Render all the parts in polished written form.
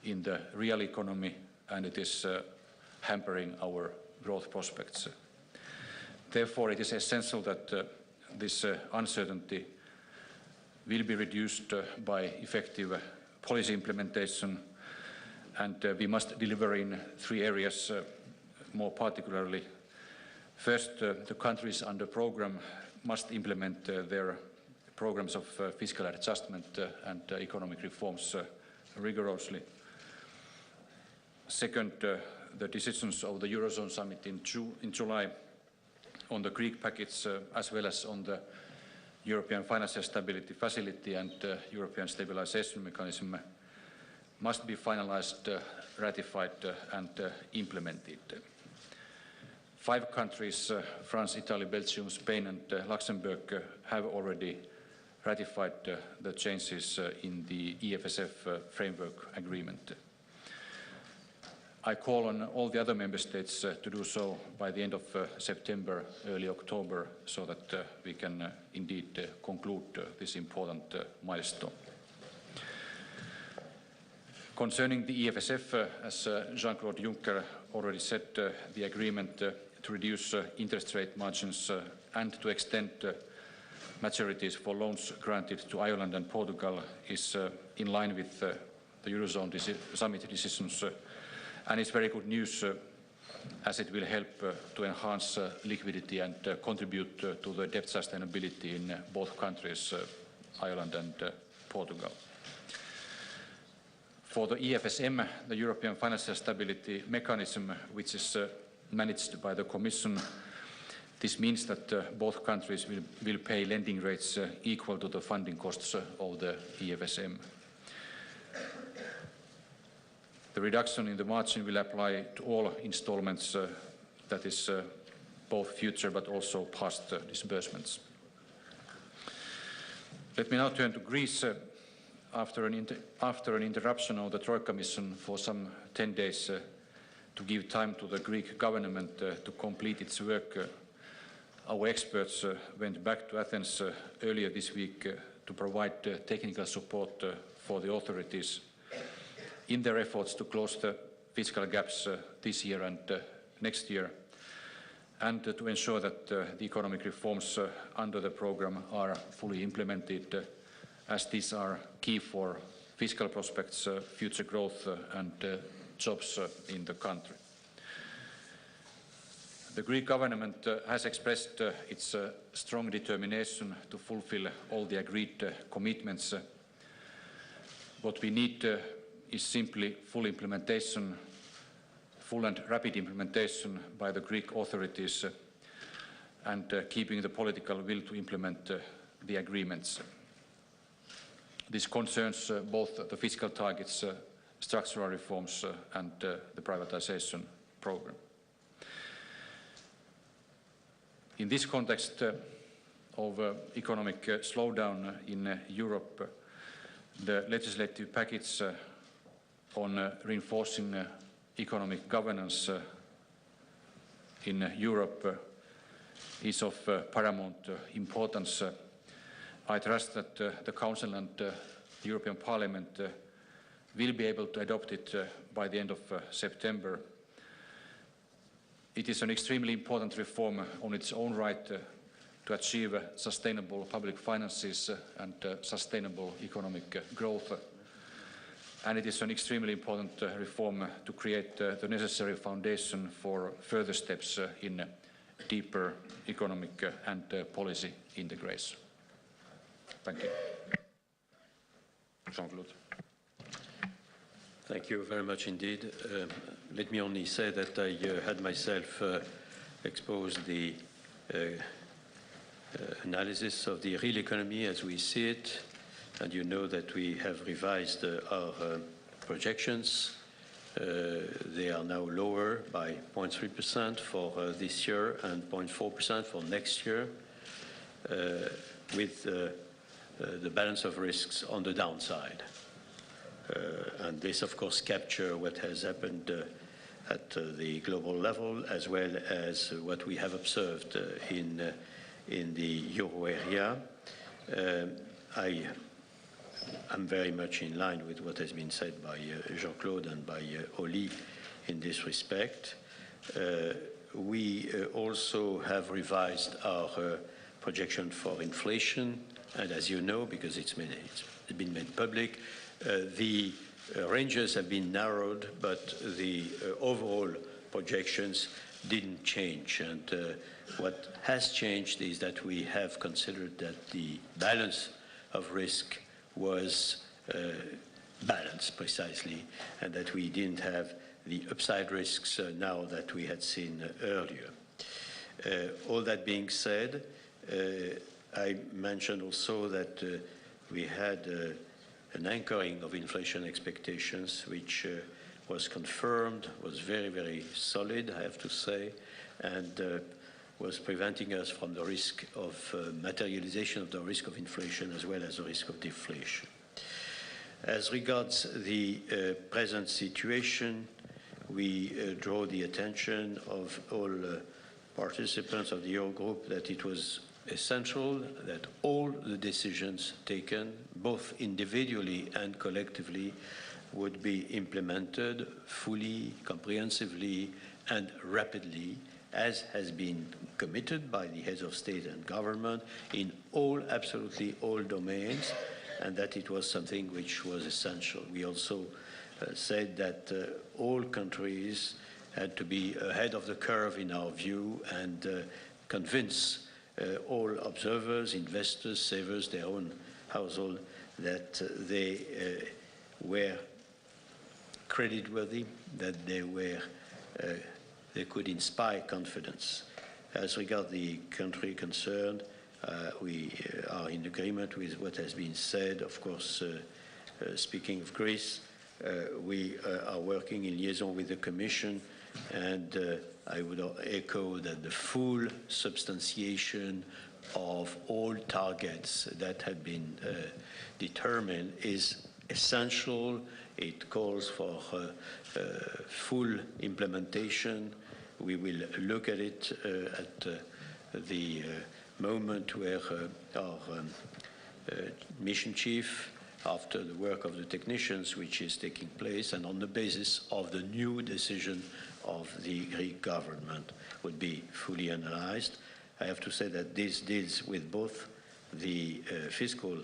in the real economy, and it is hampering our growth prospects. Therefore, it is essential that this uncertainty will be reduced by effective policy implementation, and we must deliver in 3 areas more particularly. First, the countries under programme must implement their programmes of fiscal adjustment and economic reforms rigorously. Second, the decisions of the Eurozone summit in July on the Greek package as well as on the European Financial Stability Facility and European Stabilisation Mechanism must be finalised, ratified and implemented. 5 countries, France, Italy, Belgium, Spain and Luxembourg, have already ratified the changes in the EFSF framework agreement. I call on all the other member states to do so by the end of September, early October, so that we can indeed conclude this important milestone. Concerning the EFSF, as Jean-Claude Juncker already said, the agreement to reduce interest rate margins and to extend maturities for loans granted to Ireland and Portugal is in line with the Eurozone summit decisions, and it's very good news as it will help to enhance liquidity and contribute to the debt sustainability in both countries, Ireland and Portugal. For the EFSM, the European Financial Stability Mechanism, which is managed by the Commission, this means that both countries will pay lending rates equal to the funding costs of the EFSM. The reduction in the margin will apply to all installments, that is both future but also past disbursements. Let me now turn to Greece. After an interruption of the Troika mission for some 10 days to give time to the Greek government to complete its work, our experts went back to Athens earlier this week to provide technical support for the authorities in their efforts to close the fiscal gaps this year and next year, and to ensure that the economic reforms under the programme are fully implemented, as these are key for fiscal prospects, future growth and jobs in the country. The Greek government has expressed its strong determination to fulfill all the agreed commitments. What we need is simply full implementation, full and rapid implementation by the Greek authorities and keeping the political will to implement the agreements. This concerns both the fiscal targets, structural reforms and the privatization program. In this context of economic slowdown in Europe, the legislative package on reinforcing economic governance in Europe is of paramount importance. I trust that the Council and the European Parliament will be able to adopt it by the end of September. It is an extremely important reform on its own right to achieve sustainable public finances and sustainable economic growth. And it is an extremely important reform to create the necessary foundation for further steps in deeper economic and policy integration. Thank you. Jean-Claude. Thank you very much indeed. Let me only say that I had myself exposed the analysis of the real economy as we see it, and you know that we have revised our projections. They are now lower by 0.3% for this year and 0.4% for next year, with the balance of risks on the downside. And this, of course, captures what has happened at the global level, as well as what we have observed in the euro area. I I'm very much in line with what has been said by Jean-Claude and by Oli in this respect. We also have revised our projection for inflation, and as you know, because it's been made public, the ranges have been narrowed, but the overall projections didn't change. And what has changed is that we have considered that the balance of risk was balanced precisely, and that we didn't have the upside risks now that we had seen earlier. All that being said, I mentioned also that we had an anchoring of inflation expectations, which was confirmed, was very, very solid, I have to say, and was preventing us from the risk of materialization of the risk of inflation as well as the risk of deflation. As regards the present situation, we draw the attention of all participants of the Eurogroup that it was essential that all the decisions taken, both individually and collectively, would be implemented fully, comprehensively, and rapidly, as has been committed by the heads of state and government in all, absolutely all domains, and that it was something which was essential. We also said that all countries had to be ahead of the curve in our view and convince all observers, investors, savers, their own household, that they were creditworthy, that they could inspire confidence. As regards the country concerned, we are in agreement with what has been said. Of course, speaking of Greece, we are working in liaison with the Commission, and I would echo that the full substantiation of all targets that had been determined is essential. It calls for full implementation. We will look at it at the moment where our mission chief, after the work of the technicians, which is taking place, and on the basis of the new decision of the Greek government, would be fully analyzed. I have to say that this deals with both the fiscal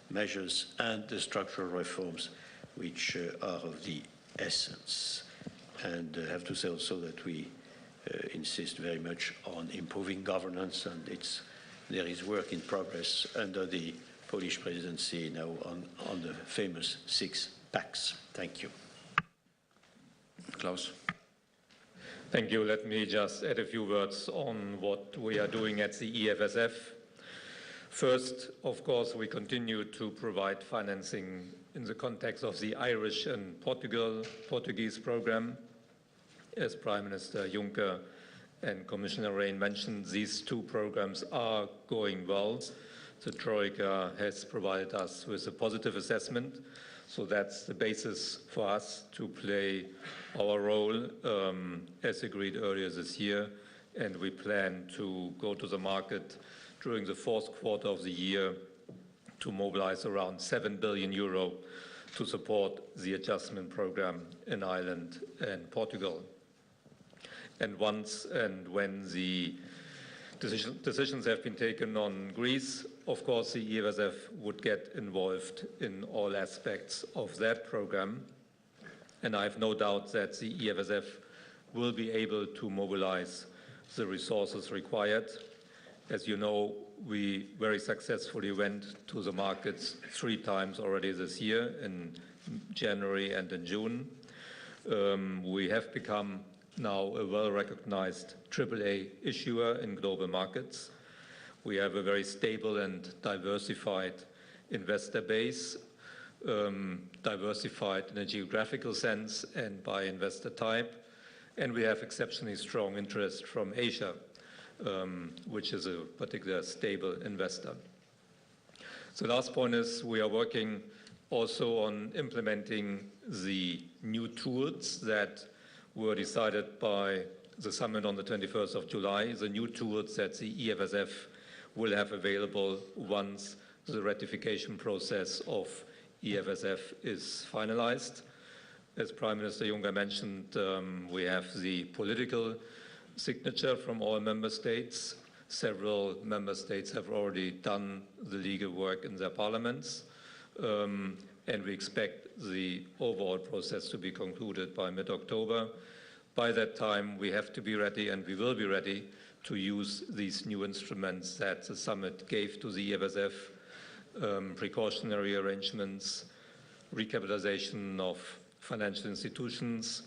measures and the structural reforms, which are of the essence. And I have to say also that we insist very much on improving governance, and there is work in progress under the Polish presidency now on the famous 6 packs. Thank you. Klaus. Thank you. Let me just add a few words on what we are doing at the EFSF. First, of course, we continue to provide financing in the context of the Irish and Portuguese program. As Prime Minister Juncker and Commissioner Rehn mentioned, these two programs are going well. The Troika has provided us with a positive assessment, so that's the basis for us to play our role as agreed earlier this year, and we plan to go to the market during the fourth quarter of the year to mobilize around 7 billion euro to support the adjustment program in Ireland and Portugal. And once and when the decisions have been taken on Greece, of course the EFSF would get involved in all aspects of that program. And I have no doubt that the EFSF will be able to mobilize the resources required. As you know, we very successfully went to the markets 3 times already this year, in January and in June. We have become now a well-recognized AAA issuer in global markets. We have a very stable and diversified investor base, diversified in a geographical sense and by investor type. And we have exceptionally strong interest from Asia, which is a particular stable investor. So the last point is we are working also on implementing the new tools that were decided by the summit on the 21st of July, the new tools that the EFSF will have available once the ratification process of EFSF is finalized. As Prime Minister Juncker mentioned, we have the political signature from all member states. Several member states have already done the legal work in their parliaments, and we expect the overall process to be concluded by mid-October. By that time, we have to be ready, and we will be ready, to use these new instruments that the summit gave to the EFSF, precautionary arrangements, recapitalization of financial institutions,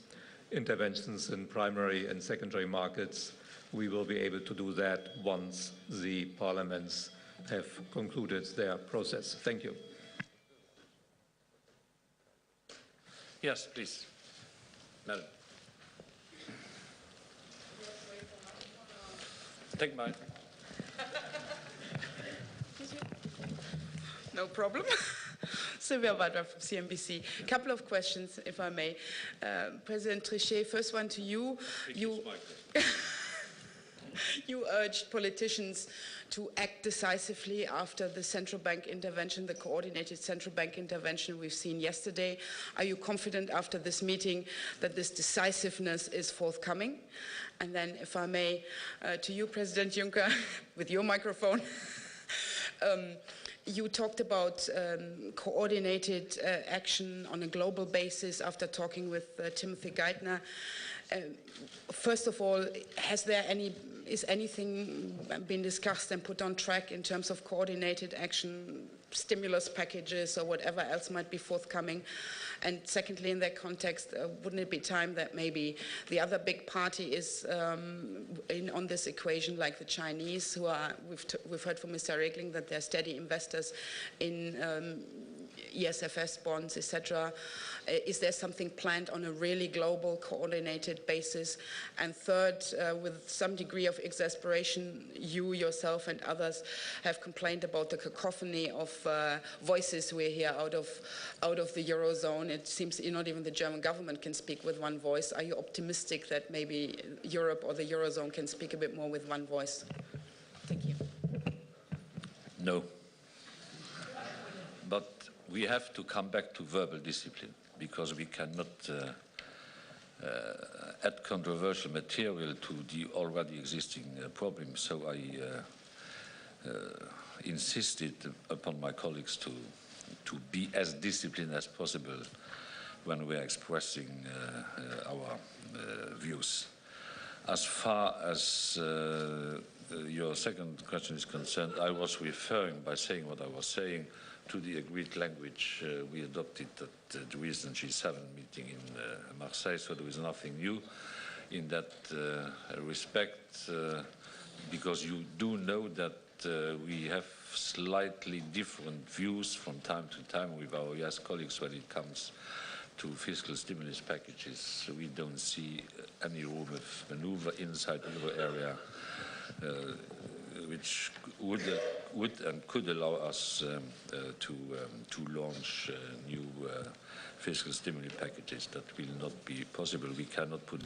interventions in primary and secondary markets. We will be able to do that once the parliaments have concluded their process. Thank you. Yes, please. Madam. Take mine. No problem. Sylvia Wadler from CNBC. A couple of questions, if I may. President Trichet, first one to you. You urged politicians to act decisively after the central bank intervention, the coordinated central bank intervention we've seen yesterday. Are you confident after this meeting that this decisiveness is forthcoming? And then, if I may, to you, President Juncker, with your microphone. You talked about coordinated action on a global basis after talking with Timothy Geithner. First of all, is anything been discussed and put on track in terms of coordinated action, stimulus packages or whatever else might be forthcoming? And secondly, in that context, wouldn't it be time that maybe the other big party is in on this equation, like the Chinese, who are, we've heard from Mr. Regling that they're steady investors in ESFS bonds, etc. Is there something planned on a really global, coordinated basis? And third, with some degree of exasperation, you yourself and others have complained about the cacophony of voices we hear out of the Eurozone. It seems not even the German government can speak with one voice. Are you optimistic that maybe Europe or the Eurozone can speak a bit more with one voice? Thank you. No. But we have to come back to verbal discipline, because we cannot add controversial material to the already existing problems. So I insisted upon my colleagues to be as disciplined as possible when we are expressing our views. As far as your second question is concerned, I was referring, by saying what I was saying, to the agreed language we adopted at the recent G7 meeting in Marseille, so there is nothing new in that respect, because you do know that we have slightly different views from time to time with our US colleagues when it comes to fiscal stimulus packages. So we don't see any room of maneuver inside the euro area which would and could allow us to launch new fiscal stimulus packages. That will not be possible. We cannot put